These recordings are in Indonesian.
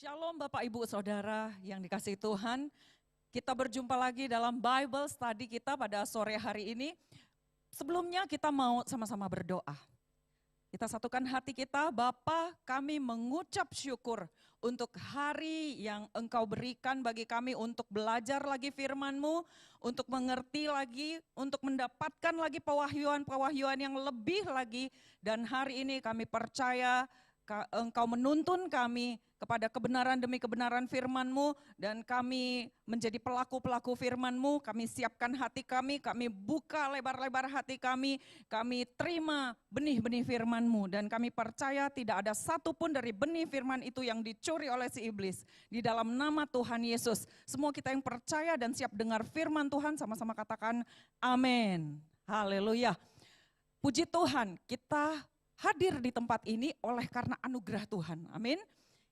Shalom Bapak Ibu Saudara yang dikasihi Tuhan. Kita berjumpa lagi dalam Bible Study kita pada sore hari ini. Sebelumnya kita mau sama-sama berdoa. Kita satukan hati kita, Bapa, kami mengucap syukur untuk hari yang Engkau berikan bagi kami untuk belajar lagi firman-Mu, untuk mengerti lagi, untuk mendapatkan lagi pewahyuan-pewahyuan yang lebih lagi. Dan hari ini kami percaya Engkau menuntun kami kepada kebenaran demi kebenaran firman-Mu, dan kami menjadi pelaku-pelaku firman-Mu. Kami siapkan hati kami buka lebar-lebar hati kami terima benih-benih firman-Mu, dan kami percaya tidak ada satupun dari benih firman itu yang dicuri oleh si iblis. Di dalam nama Tuhan Yesus, semua kita yang percaya dan siap dengar firman Tuhan sama-sama katakan amin. Haleluya. Puji Tuhan, kita hadir di tempat ini oleh karena anugerah Tuhan. Amin.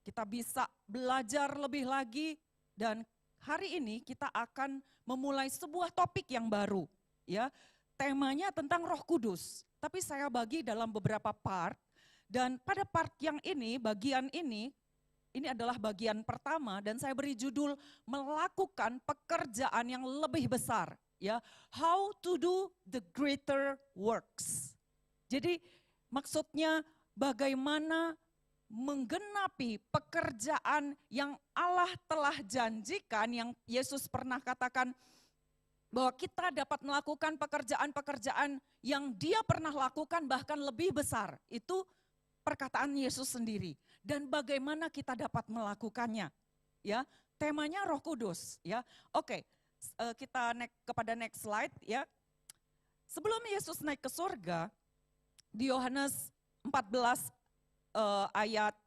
Kita bisa belajar lebih lagi, dan hari ini kita akan memulai sebuah topik yang baru. Ya, temanya tentang Roh Kudus. Tapi saya bagi dalam beberapa part, dan pada part yang ini, bagian ini adalah bagian pertama, dan saya beri judul melakukan pekerjaan yang lebih besar. Ya, how to do the greater works. Jadi maksudnya bagaimana menggenapi pekerjaan yang Allah telah janjikan, yang Yesus pernah katakan bahwa kita dapat melakukan pekerjaan-pekerjaan yang Dia pernah lakukan bahkan lebih besar. Itu perkataan Yesus sendiri. Dan bagaimana kita dapat melakukannya? Ya, temanya Roh Kudus. Ya, oke, kita naik kepada next slide. Ya, sebelum Yesus naik ke surga, di Yohanes 14 ayat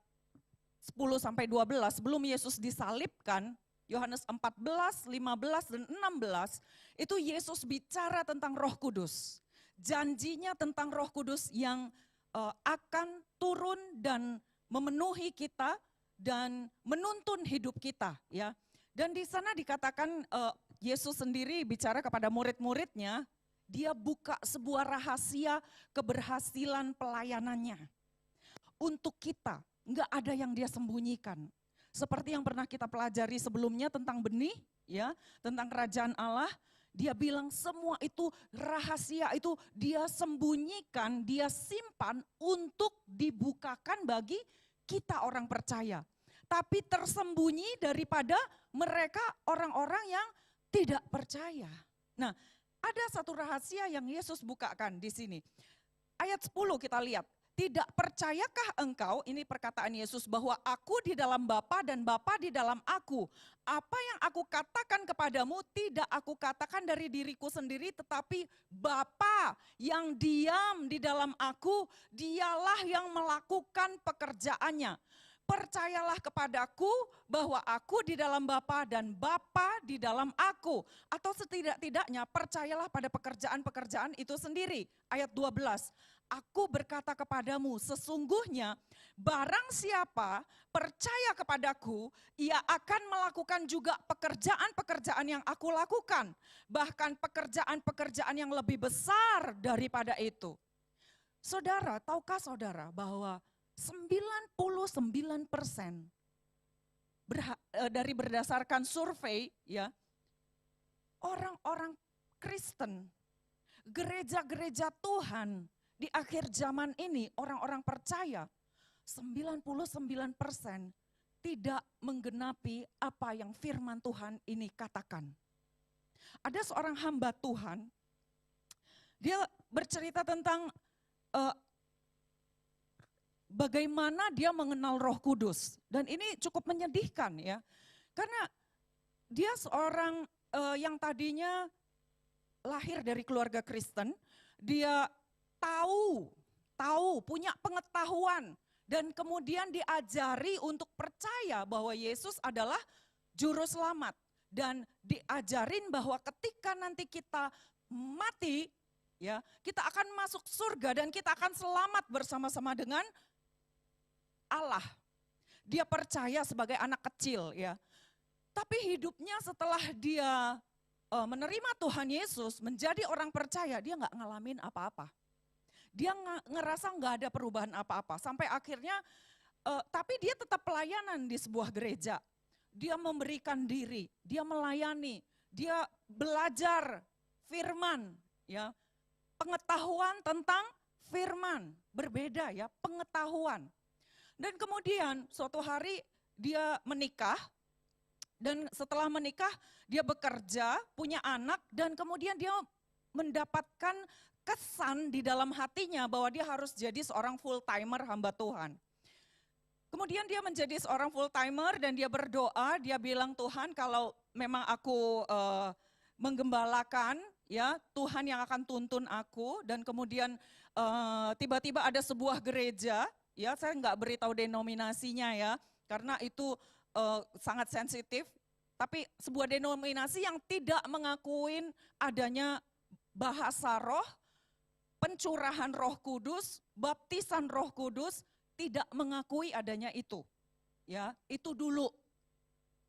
10 sampai 12, sebelum Yesus disalibkan, Yohanes 14, 15 dan 16, itu Yesus bicara tentang Roh Kudus. Janjinya tentang Roh Kudus yang akan turun dan memenuhi kita dan menuntun hidup kita, ya. Dan di sana dikatakan Yesus sendiri bicara kepada murid-muridnya, Dia buka sebuah rahasia keberhasilan pelayanannya. Untuk kita, enggak ada yang Dia sembunyikan. Seperti yang pernah kita pelajari sebelumnya tentang benih, ya, tentang kerajaan Allah, Dia bilang semua itu rahasia itu Dia sembunyikan, Dia simpan untuk dibukakan bagi kita orang percaya. Tapi tersembunyi daripada mereka orang-orang yang tidak percaya. Nah, ada satu rahasia yang Yesus bukakan di sini. Ayat 10 kita lihat. Tidak percayakah engkau, ini perkataan Yesus, bahwa aku di dalam Bapa dan Bapa di dalam aku. Apa yang aku katakan kepadamu tidak aku katakan dari diriku sendiri, tetapi Bapa yang diam di dalam aku, Dialah yang melakukan pekerjaannya. Percayalah kepadaku bahwa aku di dalam Bapa dan Bapa di dalam aku. Atau setidak-tidaknya percayalah pada pekerjaan-pekerjaan itu sendiri. Ayat 12. Aku berkata kepadamu, sesungguhnya barang siapa percaya kepadaku, ia akan melakukan juga pekerjaan-pekerjaan yang aku lakukan. Bahkan pekerjaan-pekerjaan yang lebih besar daripada itu. Saudara, tahukah saudara bahwa 99% dari berdasarkan survei, ya, orang-orang Kristen, gereja-gereja Tuhan di akhir zaman ini, orang-orang percaya, 99% tidak menggenapi apa yang firman Tuhan ini katakan. Ada seorang hamba Tuhan, dia bercerita tentang bagaimana dia mengenal Roh Kudus. Dan ini cukup menyedihkan, ya. Karena dia seorang yang tadinya lahir dari keluarga Kristen, dia tahu, punya pengetahuan, dan kemudian diajari untuk percaya bahwa Yesus adalah juru selamat, dan diajarin bahwa ketika nanti kita mati, ya, kita akan masuk surga dan kita akan selamat bersama-sama dengan Allah. Dia percaya sebagai anak kecil, ya. Tapi hidupnya setelah dia menerima Tuhan Yesus, menjadi orang percaya, dia nggak ngalamin apa-apa. Dia ngerasa nggak ada perubahan apa-apa. Sampai akhirnya Tapi dia tetap pelayanan di sebuah gereja. Dia memberikan diri, dia melayani, dia belajar firman, ya, pengetahuan tentang firman, berbeda ya, pengetahuan. Dan kemudian suatu hari dia menikah, dan setelah menikah dia bekerja, punya anak, dan kemudian dia mendapatkan kesan di dalam hatinya bahwa dia harus jadi seorang full timer hamba Tuhan. Kemudian dia menjadi seorang full timer dan dia berdoa, dia bilang, Tuhan kalau memang aku menggembalakan, ya Tuhan yang akan tuntun aku. Dan kemudian tiba-tiba ada sebuah gereja, ya saya nggak beritahu denominasinya ya, karena itu sangat sensitif. Tapi sebuah denominasi yang tidak mengakuin adanya bahasa roh, pencurahan Roh Kudus, baptisan Roh Kudus, tidak mengakui adanya itu. Ya, itu dulu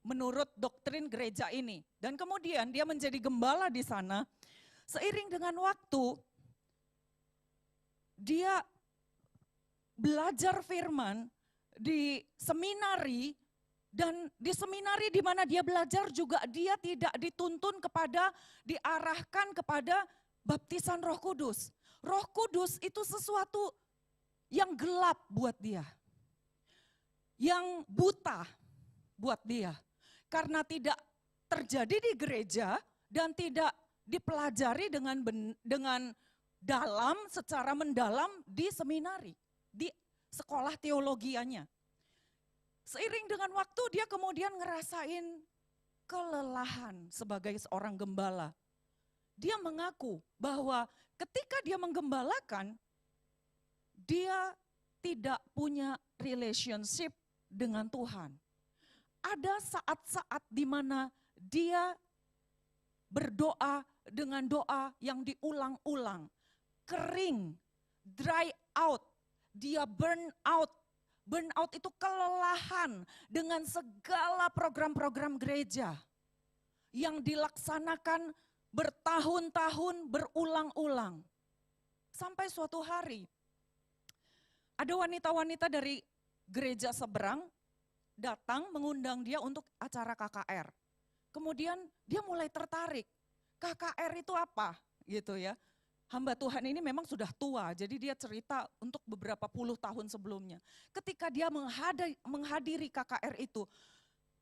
menurut doktrin gereja ini. Dan kemudian dia menjadi gembala di sana. Seiring dengan waktu dia belajar firman di seminari, dan di seminari di mana dia belajar juga dia tidak dituntun kepada, diarahkan kepada baptisan Roh Kudus. Roh Kudus itu sesuatu yang gelap buat dia, yang buta buat dia, karena tidak terjadi di gereja dan tidak dipelajari dengan dalam, secara mendalam di seminari, di sekolah teologianya. Seiring dengan waktu dia kemudian ngerasain kelelahan sebagai seorang gembala. Dia mengaku bahwa ketika dia menggembalakan, dia tidak punya relationship dengan Tuhan. Ada saat-saat di mana dia berdoa dengan doa yang diulang-ulang. Kering, dry out, dia burn out. Burn out itu kelelahan dengan segala program-program gereja yang dilaksanakan bertahun-tahun, berulang-ulang. Sampai suatu hari, ada wanita-wanita dari gereja seberang datang mengundang dia untuk acara KKR. Kemudian dia mulai tertarik. KKR itu apa? Gitu ya. Hamba Tuhan ini memang sudah tua, jadi dia cerita untuk beberapa puluh tahun sebelumnya. Ketika dia menghadiri KKR itu,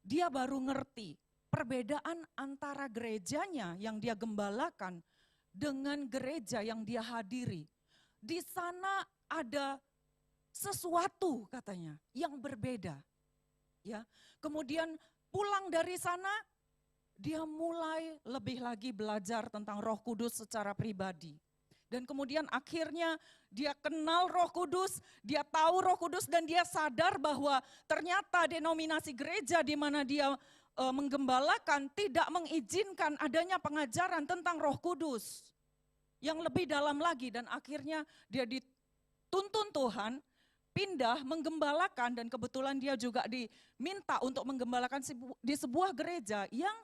dia baru ngerti perbedaan antara gerejanya yang dia gembalakan dengan gereja yang dia hadiri. Di sana ada sesuatu katanya yang berbeda. Ya, kemudian pulang dari sana dia mulai lebih lagi belajar tentang Roh Kudus secara pribadi. Dan kemudian akhirnya dia kenal Roh Kudus, dia tahu Roh Kudus dan dia sadar bahwa ternyata denominasi gereja di mana dia menggembalakan tidak mengizinkan adanya pengajaran tentang Roh Kudus yang lebih dalam lagi. Dan akhirnya dia dituntun Tuhan, pindah menggembalakan, dan kebetulan dia juga diminta untuk menggembalakan di sebuah gereja yang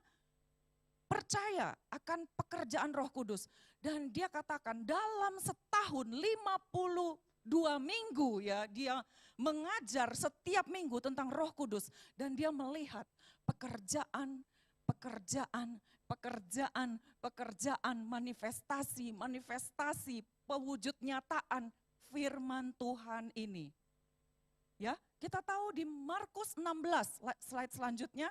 percaya akan pekerjaan Roh Kudus. Dan dia katakan dalam setahun 52 minggu ya dia mengajar setiap minggu tentang Roh Kudus. Dan dia melihat pekerjaan, manifestasi, pewujud nyataan firman Tuhan ini. Ya, kita tahu di Markus 16, slide selanjutnya,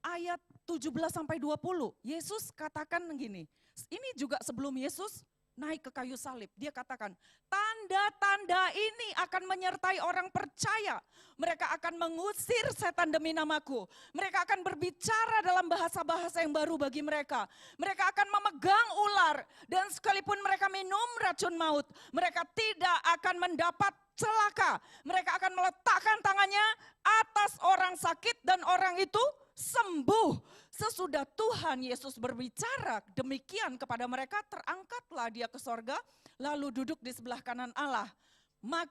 ayat 17 sampai 20. Yesus katakan begini. Ini juga sebelum Yesus naik ke kayu salib. Dia katakan, tanda-tanda ini akan menyertai orang percaya. Mereka akan mengusir setan demi namaku. Mereka akan berbicara dalam bahasa-bahasa yang baru bagi mereka. Mereka akan memegang ular, dan sekalipun mereka minum racun maut, mereka tidak akan mendapat celaka. Mereka akan meletakkan tangannya atas orang sakit dan orang itu sembuh. Sesudah Tuhan Yesus berbicara demikian kepada mereka, terangkatlah dia ke sorga, lalu duduk di sebelah kanan Allah.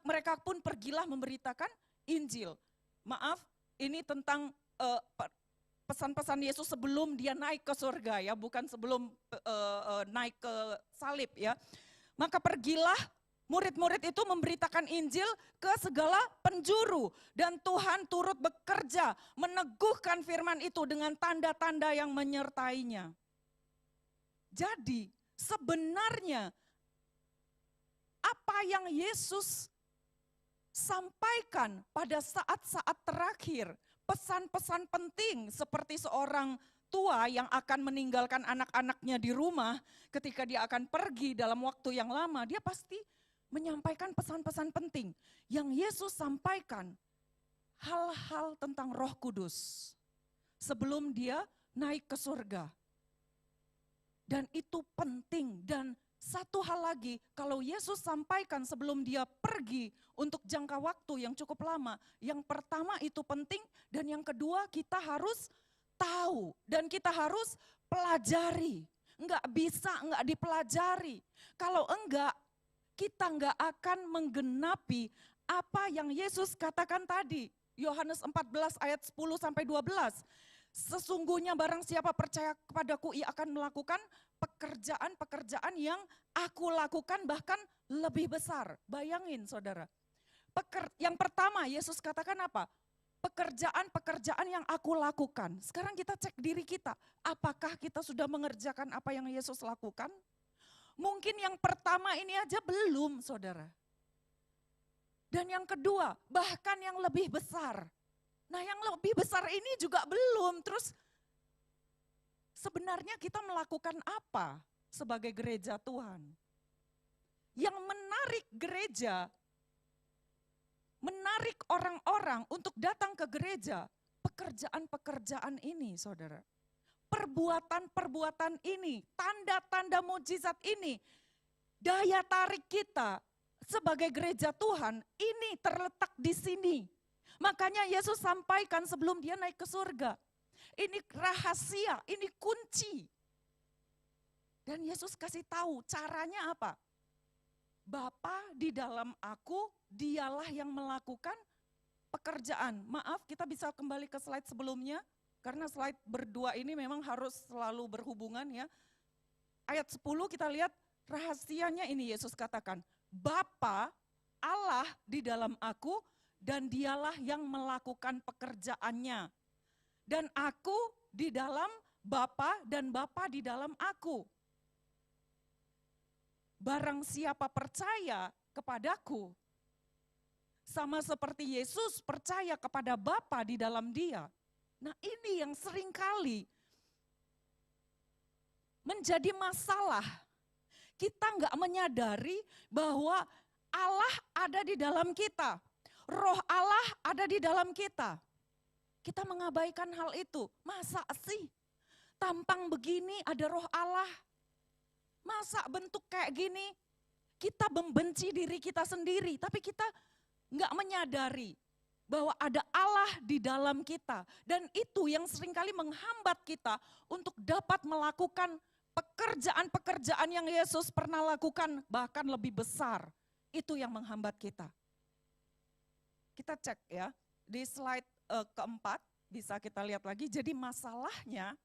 Mereka pun pergilah memberitakan Injil. Maaf, ini tentang pesan-pesan Yesus sebelum dia naik ke sorga ya, bukan sebelum naik ke salib ya. Maka pergilah Murid-murid itu memberitakan Injil ke segala penjuru. Dan Tuhan turut bekerja meneguhkan firman itu dengan tanda-tanda yang menyertainya. Jadi sebenarnya apa yang Yesus sampaikan pada saat-saat terakhir, pesan-pesan penting seperti seorang tua yang akan meninggalkan anak-anaknya di rumah ketika dia akan pergi dalam waktu yang lama, dia pasti menyampaikan pesan-pesan penting. Yang Yesus sampaikan hal-hal tentang Roh Kudus sebelum dia naik ke surga. Dan itu penting. Dan satu hal lagi, kalau Yesus sampaikan sebelum dia pergi untuk jangka waktu yang cukup lama, yang pertama itu penting, dan yang kedua kita harus tahu dan kita harus pelajari. Enggak bisa enggak dipelajari. Kalau enggak, kita enggak akan menggenapi apa yang Yesus katakan tadi. Yohanes 14 ayat 10 sampai 12. Sesungguhnya barang siapa percaya kepadaku, ia akan melakukan pekerjaan-pekerjaan yang aku lakukan, bahkan lebih besar. Bayangin saudara. Yang pertama Yesus katakan apa? Pekerjaan-pekerjaan yang aku lakukan. Sekarang kita cek diri kita. Apakah kita sudah mengerjakan apa yang Yesus lakukan? Mungkin yang pertama ini aja belum, saudara. Dan yang kedua, bahkan yang lebih besar. Nah, yang lebih besar ini juga belum. Terus sebenarnya kita melakukan apa sebagai gereja Tuhan? Yang menarik gereja, menarik orang-orang untuk datang ke gereja, pekerjaan-pekerjaan ini, saudara. Perbuatan-perbuatan ini, tanda-tanda mujizat ini, daya tarik kita sebagai gereja Tuhan, ini terletak di sini. Makanya Yesus sampaikan sebelum dia naik ke surga. Ini rahasia, ini kunci. Dan Yesus kasih tahu caranya apa? Bapa di dalam aku, dialah yang melakukan pekerjaan. Maaf, kita bisa kembali ke slide sebelumnya. Karena slide berdua ini memang harus selalu berhubungan ya. Ayat 10 kita lihat rahasianya ini Yesus katakan. Bapa Allah di dalam aku dan dialah yang melakukan pekerjaannya. Dan aku di dalam Bapa dan Bapa di dalam aku. Barang siapa percaya kepadaku, sama seperti Yesus percaya kepada Bapa di dalam dia. Nah ini yang seringkali menjadi masalah. Kita enggak menyadari bahwa Allah ada di dalam kita. Roh Allah ada di dalam kita. Kita mengabaikan hal itu. Masa sih tampang begini ada roh Allah? Masa bentuk kayak gini? Kita membenci diri kita sendiri, tapi kita enggak menyadari bahwa ada Allah di dalam kita. Dan itu yang seringkali menghambat kita untuk dapat melakukan pekerjaan-pekerjaan yang Yesus pernah lakukan, bahkan lebih besar. Itu yang menghambat kita. Kita cek ya, di slide keempat bisa kita lihat lagi. Jadi masalahnya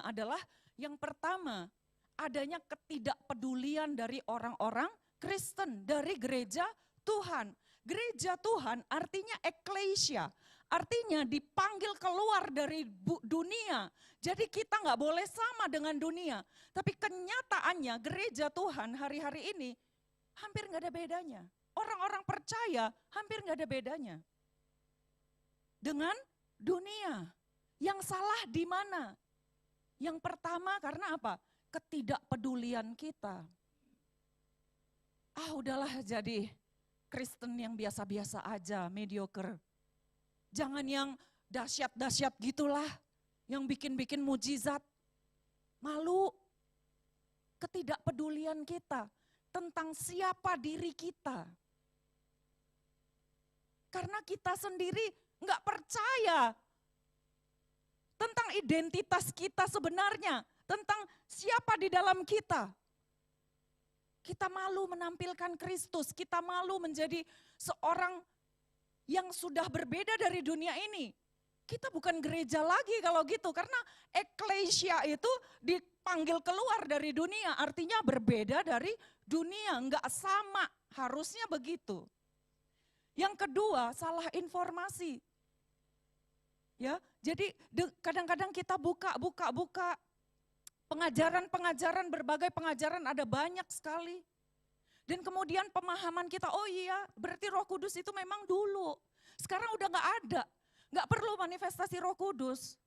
adalah yang pertama, adanya ketidakpedulian dari orang-orang Kristen, dari gereja Tuhan. Gereja Tuhan artinya eklesia, artinya dipanggil keluar dari dunia. Jadi kita nggak boleh sama dengan dunia. Tapi kenyataannya gereja Tuhan hari-hari ini hampir nggak ada bedanya. Orang-orang percaya hampir nggak ada bedanya dengan dunia. Yang salah di mana? Yang pertama karena apa? Ketidakpedulian kita. Udahlah jadi Kristen yang biasa-biasa aja, mediocre. Jangan yang dahsyat-dahsyat gitulah, yang bikin-bikin mujizat. Malu, ketidakpedulian kita tentang siapa diri kita. Karena kita sendiri nggak percaya tentang identitas kita sebenarnya, tentang siapa di dalam kita. Kita malu menampilkan Kristus, kita malu menjadi seorang yang sudah berbeda dari dunia ini. Kita bukan gereja lagi kalau gitu, karena eklesia itu dipanggil keluar dari dunia, artinya berbeda dari dunia, enggak sama, harusnya begitu. Yang kedua, salah informasi. Ya, jadi kadang-kadang kita buka pengajaran-pengajaran, berbagai pengajaran ada banyak sekali. Dan kemudian pemahaman kita, oh iya berarti Roh Kudus itu memang dulu. Sekarang udah gak ada, gak perlu manifestasi Roh Kudus.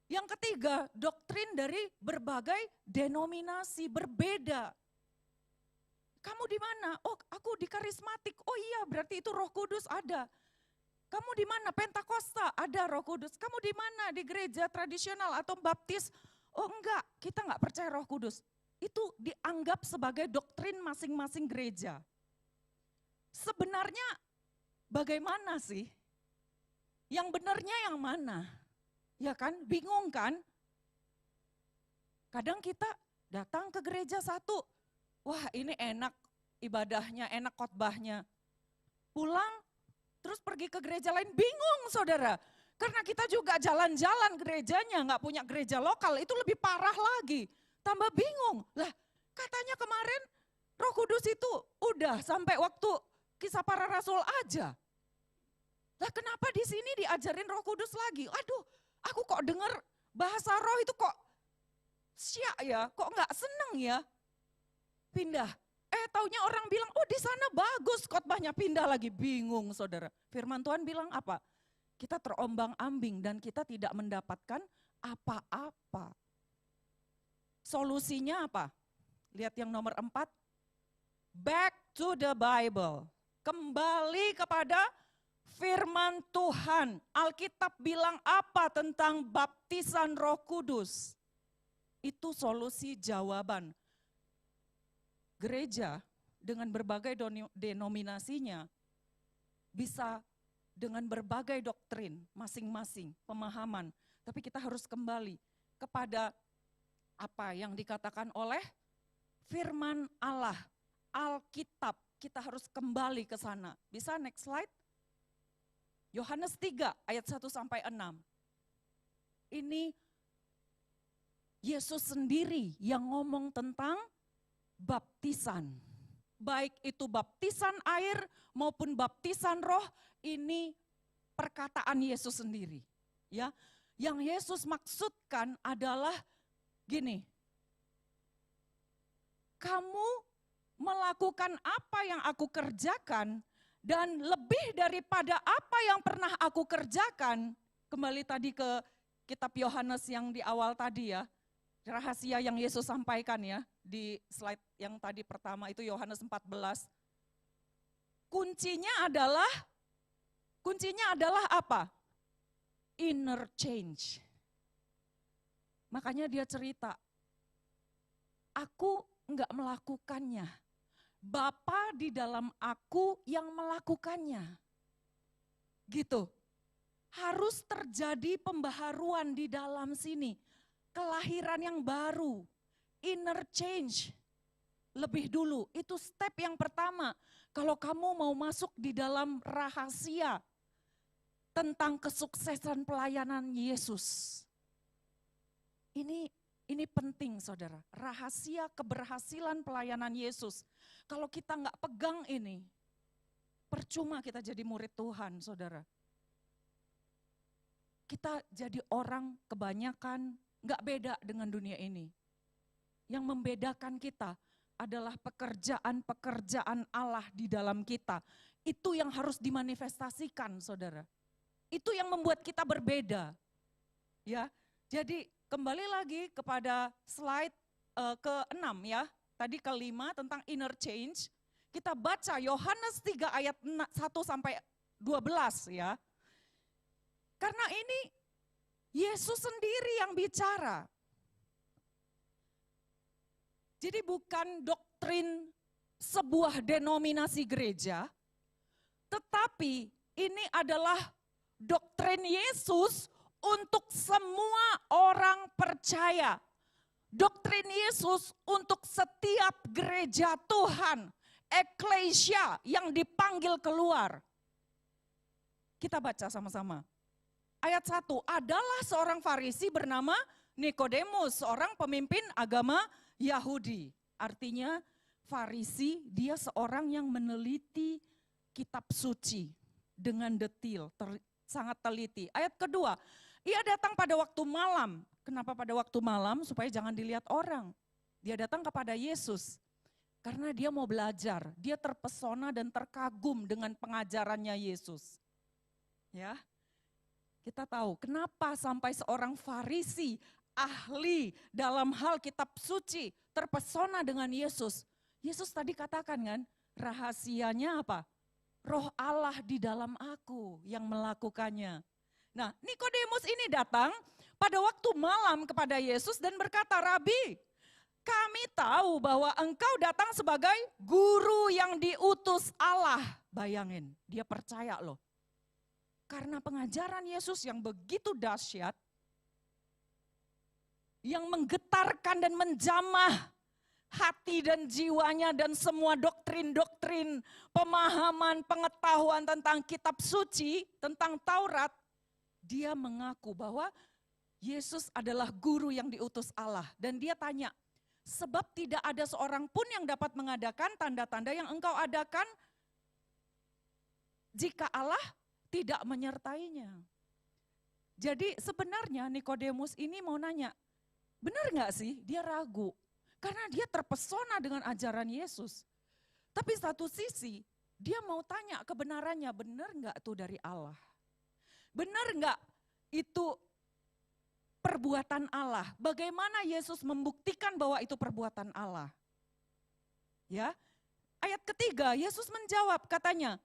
Yang ketiga, doktrin dari berbagai denominasi berbeda. Kamu di mana? Oh aku di karismatik, oh iya berarti itu Roh Kudus ada. Kamu di mana? Pentakosta, ada Roh Kudus. Kamu di mana? Di gereja tradisional atau baptis? Oh enggak, kita enggak percaya Roh Kudus. Itu dianggap sebagai doktrin masing-masing gereja. Sebenarnya bagaimana sih? Yang benarnya yang mana? Ya kan, bingung kan? Kadang kita datang ke gereja satu, wah ini enak ibadahnya, enak khotbahnya. Pulang, terus pergi ke gereja lain, bingung saudara. Karena kita juga jalan-jalan gerejanya, nggak punya gereja lokal, itu lebih parah lagi. Tambah bingung, lah katanya kemarin Roh Kudus itu udah sampai waktu Kisah Para Rasul aja. Lah kenapa di sini diajarin Roh Kudus lagi? Aduh, aku kok dengar bahasa roh itu kok syak ya, kok nggak seneng ya. Pindah. Taunya orang bilang, oh di sana bagus khotbahnya, pindah lagi, bingung saudara. Firman Tuhan bilang apa? Kita terombang-ambing dan kita tidak mendapatkan apa-apa. Solusinya apa? Lihat yang nomor 4. Back to the Bible. Kembali kepada firman Tuhan. Alkitab bilang apa tentang baptisan Roh Kudus? Itu solusi jawaban. Gereja dengan berbagai denominasinya bisa dengan berbagai doktrin masing-masing, pemahaman. Tapi kita harus kembali kepada apa yang dikatakan oleh firman Allah, Alkitab. Kita harus kembali ke sana. Bisa next slide? Yohanes 3 ayat 1 sampai 6. Ini Yesus sendiri yang ngomong tentang baptisan. Baik itu baptisan air maupun baptisan roh, ini perkataan Yesus sendiri. Ya, yang Yesus maksudkan adalah gini, kamu melakukan apa yang aku kerjakan dan lebih daripada apa yang pernah aku kerjakan. Kembali tadi ke kitab Yohanes yang di awal tadi ya, rahasia yang Yesus sampaikan ya, di slide yang tadi pertama itu Yohanes 14. Kuncinya adalah apa? Inner change. Makanya dia cerita, aku enggak melakukannya. Bapa di dalam aku yang melakukannya. Gitu. Harus terjadi pembaharuan di dalam sini. Kelahiran yang baru. Inner change. Lebih dulu, itu step yang pertama. Kalau kamu mau masuk di dalam rahasia tentang kesuksesan pelayanan Yesus. Ini penting saudara, rahasia keberhasilan pelayanan Yesus. Kalau kita nggak pegang ini, percuma kita jadi murid Tuhan saudara. Kita jadi orang kebanyakan nggak beda dengan dunia ini. Yang membedakan kita adalah pekerjaan-pekerjaan Allah di dalam kita. Itu yang harus dimanifestasikan saudara. Itu yang membuat kita berbeda. Ya, jadi kembali lagi kepada slide ke-6 ya. Tadi ke-5 tentang inner change. Kita baca Yohanes 3 ayat 1 sampai 12 ya. Karena ini Yesus sendiri yang bicara. Jadi bukan doktrin sebuah denominasi gereja, tetapi ini adalah doktrin Yesus untuk semua orang percaya. Doktrin Yesus untuk setiap gereja Tuhan, eklesia yang dipanggil keluar. Kita baca sama-sama. Ayat 1, adalah seorang Farisi bernama Nikodemus, seorang pemimpin agama Yahudi. Artinya Farisi, dia seorang yang meneliti kitab suci dengan detil, sangat teliti. Ayat kedua, ia datang pada waktu malam. Kenapa pada waktu malam? Supaya jangan dilihat orang. Dia datang kepada Yesus karena dia mau belajar. Dia terpesona dan terkagum dengan pengajarannya Yesus. Ya, kita tahu kenapa sampai seorang Farisi, ahli dalam hal kitab suci, terpesona dengan Yesus. Yesus tadi katakan kan, rahasianya apa? Roh Allah di dalam aku yang melakukannya. Nah, Nikodemus ini datang pada waktu malam kepada Yesus dan berkata, Rabi, kami tahu bahwa engkau datang sebagai guru yang diutus Allah. Bayangin, dia percaya loh. Karena pengajaran Yesus yang begitu dahsyat, yang menggetarkan dan menjamah hati dan jiwanya dan semua doktrin-doktrin, pemahaman, pengetahuan tentang kitab suci, tentang Taurat, dia mengaku bahwa Yesus adalah guru yang diutus Allah. Dan dia tanya, sebab tidak ada seorang pun yang dapat mengadakan tanda-tanda yang engkau adakan jika Allah tidak menyertainya. Jadi sebenarnya Nikodemus ini mau nanya, benar nggak sih dia ragu? Karena dia terpesona dengan ajaran Yesus. Tapi satu sisi dia mau tanya kebenarannya, benar nggak itu dari Allah? Benar nggak itu perbuatan Allah? Bagaimana Yesus membuktikan bahwa itu perbuatan Allah? Ya, ayat ketiga Yesus menjawab katanya,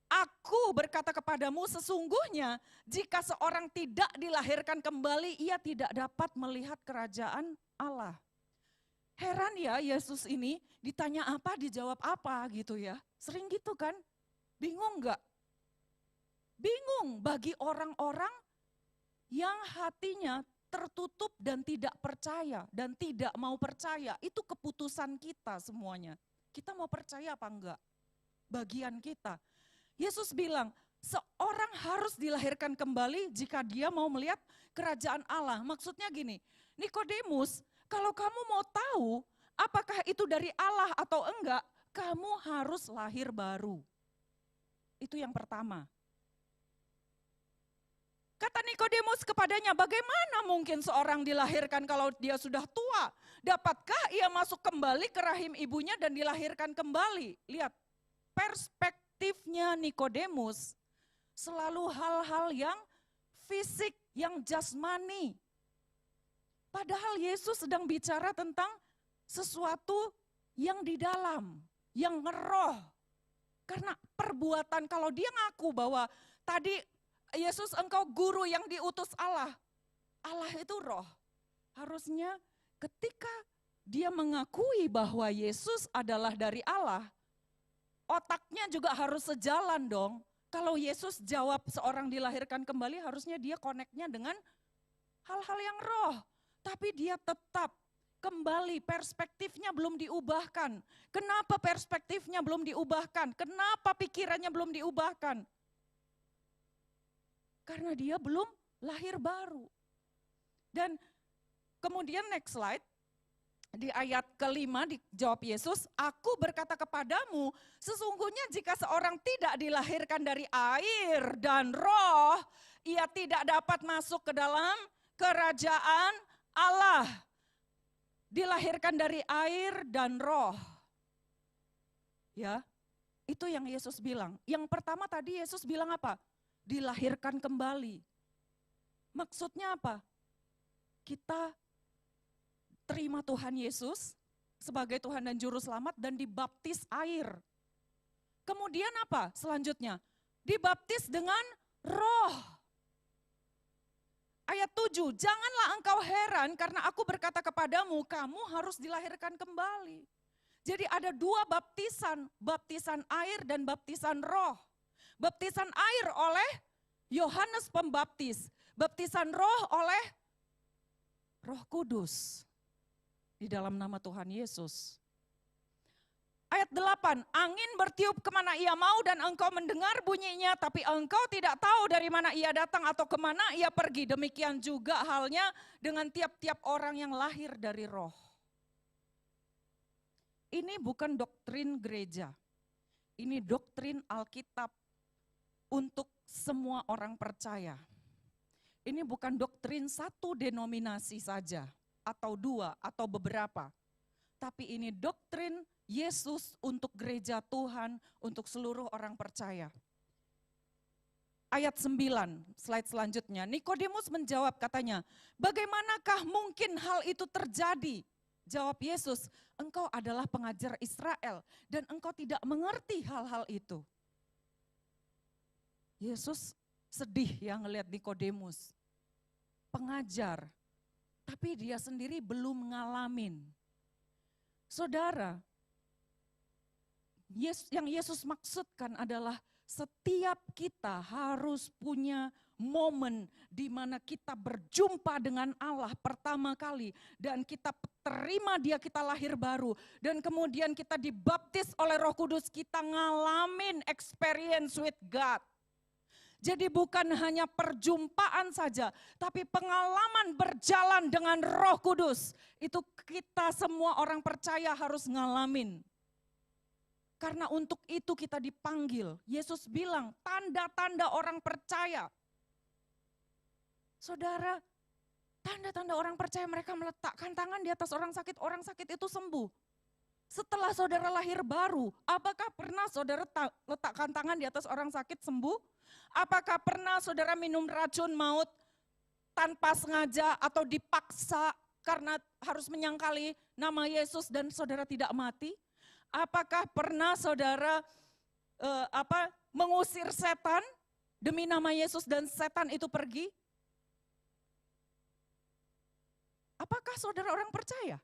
aku berkata kepadamu sesungguhnya jika seorang tidak dilahirkan kembali ia tidak dapat melihat kerajaan Allah. Heran ya Yesus ini ditanya apa dijawab apa gitu ya. Sering gitu kan? Bingung enggak? Bingung bagi orang-orang yang hatinya tertutup dan tidak percaya dan tidak mau percaya. Itu keputusan kita semuanya. Kita mau percaya apa enggak? Bagian kita. Yesus bilang, seorang harus dilahirkan kembali jika dia mau melihat kerajaan Allah. Maksudnya gini, Nikodemus, kalau kamu mau tahu apakah itu dari Allah atau enggak, kamu harus lahir baru. Itu yang pertama. Kata Nikodemus kepadanya, bagaimana mungkin seorang dilahirkan kalau dia sudah tua? Dapatkah ia masuk kembali ke rahim ibunya dan dilahirkan kembali? Lihat, perspektifnya Nikodemus selalu hal-hal yang fisik, yang jasmani. Padahal Yesus sedang bicara tentang sesuatu yang di dalam, yang ngeroh. Karena perbuatan, kalau dia ngaku bahwa tadi Yesus engkau guru yang diutus Allah. Allah itu roh. Harusnya ketika dia mengakui bahwa Yesus adalah dari Allah, otaknya juga harus sejalan dong. Kalau Yesus jawab seorang dilahirkan kembali, harusnya dia connect-nya dengan hal-hal yang roh. Tapi dia tetap kembali, perspektifnya belum diubahkan. Kenapa perspektifnya belum diubahkan? Kenapa pikirannya belum diubahkan? Karena dia belum lahir baru. Dan kemudian next slide, di ayat kelima dijawab Yesus, aku berkata kepadamu, sesungguhnya jika seorang tidak dilahirkan dari air dan roh, ia tidak dapat masuk ke dalam kerajaan Allah. Dilahirkan dari air dan roh. Ya, itu yang Yesus bilang. Yang pertama tadi Yesus bilang apa? Dilahirkan kembali. Maksudnya apa? Kita terima Tuhan Yesus sebagai Tuhan dan Juru Selamat dan dibaptis air. Kemudian apa selanjutnya? Dibaptis dengan roh. Ayat 7, janganlah engkau heran karena aku berkata kepadamu, kamu harus dilahirkan kembali. Jadi ada dua baptisan, baptisan air dan baptisan roh. Baptisan air oleh Yohanes Pembaptis, baptisan roh oleh Roh Kudus di dalam nama Tuhan Yesus. Ayat 8, angin bertiup kemana ia mau dan engkau mendengar bunyinya, tapi engkau tidak tahu dari mana ia datang atau kemana ia pergi. Demikian juga halnya dengan tiap-tiap orang yang lahir dari roh. Ini bukan doktrin gereja, ini doktrin Alkitab untuk semua orang percaya. Ini bukan doktrin satu denominasi saja, atau dua, atau beberapa. Tapi ini doktrin Yesus untuk gereja Tuhan, untuk seluruh orang percaya. Ayat 9, slide selanjutnya. Nikodemus menjawab katanya, bagaimanakah mungkin hal itu terjadi? Jawab Yesus, engkau adalah pengajar Israel dan engkau tidak mengerti hal-hal itu. Yesus sedih ya ngelihat Nikodemus. Pengajar, tapi dia sendiri belum ngalamin. Saudara, yang Yesus maksudkan adalah setiap kita harus punya momen di mana kita berjumpa dengan Allah pertama kali dan kita terima Dia, kita lahir baru dan kemudian kita dibaptis oleh Roh Kudus, kita ngalamin experience with God. Jadi bukan hanya perjumpaan saja, tapi pengalaman berjalan dengan Roh Kudus. Itu kita semua orang percaya harus ngalamin. Karena untuk itu kita dipanggil. Yesus bilang, tanda-tanda orang percaya. Saudara, tanda-tanda orang percaya, mereka meletakkan tangan di atas orang sakit itu sembuh. Setelah saudara lahir baru, apakah pernah saudara letakkan tangan di atas orang sakit sembuh? Apakah pernah saudara minum racun maut tanpa sengaja atau dipaksa karena harus menyangkali nama Yesus dan saudara tidak mati? Apakah pernah saudara mengusir setan demi nama Yesus dan setan itu pergi? Apakah saudara orang percaya?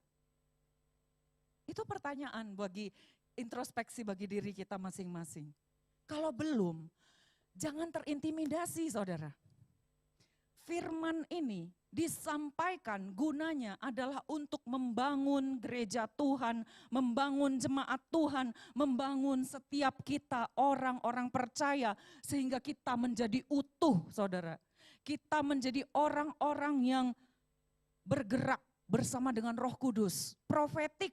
Itu pertanyaan bagi introspeksi bagi diri kita masing-masing. Kalau belum, jangan terintimidasi saudara. Firman ini disampaikan gunanya adalah untuk membangun gereja Tuhan, membangun jemaat Tuhan, membangun setiap kita orang-orang percaya sehingga kita menjadi utuh saudara. Kita menjadi orang-orang yang bergerak bersama dengan Roh Kudus, profetik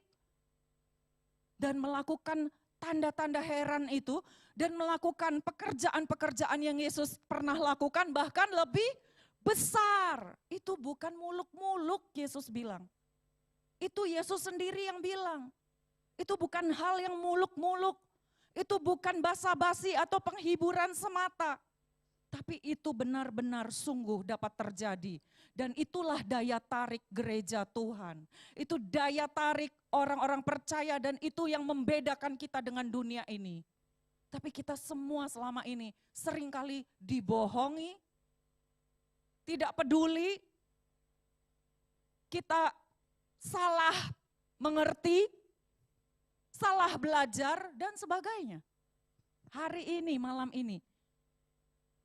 dan melakukan tanda-tanda heran itu dan melakukan pekerjaan-pekerjaan yang Yesus pernah lakukan bahkan lebih besar. Itu bukan muluk-muluk Yesus bilang. Itu Yesus sendiri yang bilang. Itu bukan hal yang muluk-muluk. Itu bukan basa-basi atau penghiburan semata. Tapi itu benar-benar sungguh dapat terjadi. Dan itulah daya tarik gereja Tuhan. Itu daya tarik orang-orang percaya dan itu yang membedakan kita dengan dunia ini. Tapi kita semua selama ini seringkali dibohongi, tidak peduli, kita salah mengerti, salah belajar dan sebagainya. Hari ini, malam ini,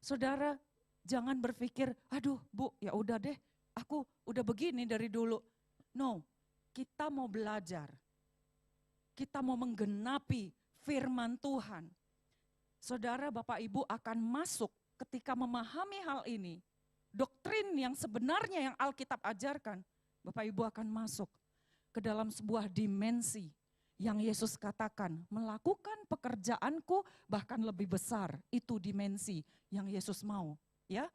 saudara jangan berpikir, aduh Bu ya udah deh aku udah begini dari dulu. No, kita mau belajar, kita mau menggenapi firman Tuhan. Saudara Bapak Ibu akan masuk ketika memahami hal ini. Doktrin yang sebenarnya yang Alkitab ajarkan, Bapak Ibu akan masuk ke dalam sebuah dimensi yang Yesus katakan, melakukan pekerjaanku bahkan lebih besar, itu dimensi yang Yesus mau. Ya,